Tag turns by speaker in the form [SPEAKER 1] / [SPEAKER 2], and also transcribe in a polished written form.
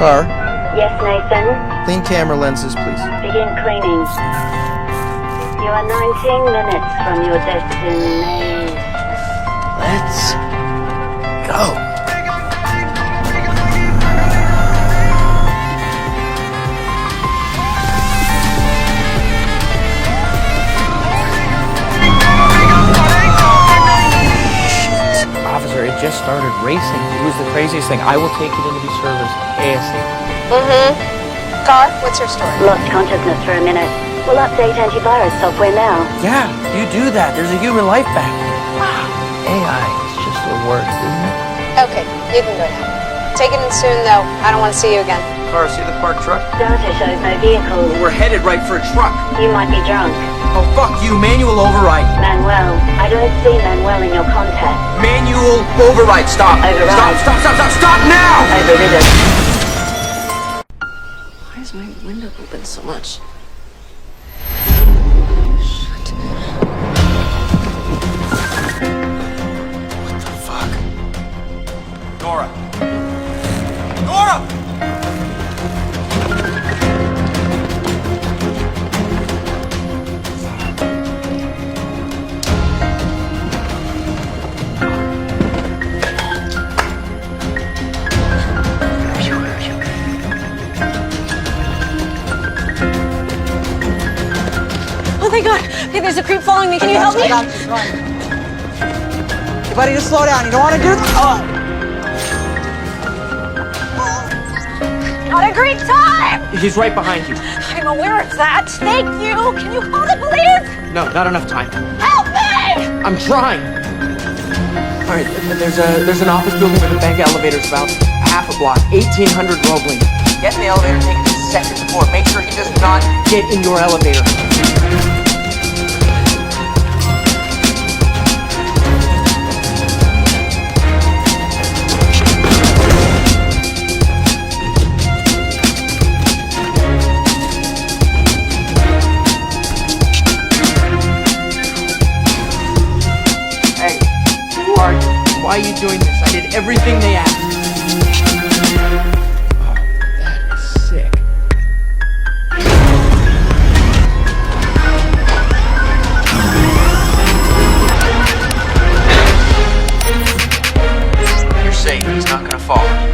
[SPEAKER 1] Car.
[SPEAKER 2] Yes, Nathan.
[SPEAKER 1] Clean camera lenses, please.
[SPEAKER 2] Begin cleaning. You are 19 minutes from your destination.
[SPEAKER 1] Let's go. Officer, it just started racing. It was the craziest thing. I will take it into service ASAP.
[SPEAKER 3] Car, what's your story?
[SPEAKER 2] Lost consciousness for a minute. We'll update antivirus software now.
[SPEAKER 1] Yeah, you do that. There's a human life back. Wow. AI is just the worst, isn't it?
[SPEAKER 3] Okay, you can go now. Take it in soon, though. I don't want to see you again.
[SPEAKER 1] Car, see the parked truck?
[SPEAKER 2] Data shows no vehicle.
[SPEAKER 1] We're headed right for a truck.
[SPEAKER 2] You might be drunk.
[SPEAKER 1] Oh, fuck you. Manual override.
[SPEAKER 2] Manuel. I don't see Manuel in your contacts.
[SPEAKER 1] Manual override. Stop.
[SPEAKER 2] Override.
[SPEAKER 1] Stop now!
[SPEAKER 2] Overridden.
[SPEAKER 3] Why is my window open so much?
[SPEAKER 1] Fuck. Nora. Nora!
[SPEAKER 3] Oh, thank God. Okay, there's a creep following me. Can you help me?
[SPEAKER 4] I got you. Come on. Hey, buddy, just slow down. You don't want to do this? Oh.
[SPEAKER 3] Not a great time.
[SPEAKER 1] He's right behind you.
[SPEAKER 3] I'm aware of that. Thank you. Can you call the police?
[SPEAKER 1] No, not enough time.
[SPEAKER 3] Help me!
[SPEAKER 1] I'm trying. All right, there's an office building where the bank elevator's about half a block, 1800 Roebling. Get in the elevator, take it to the second floor. Make sure he does not get in your elevator. Hey, who are you? Why are you doing this? I did everything they asked. Oh, that is sick. You're safe. He's not gonna fall.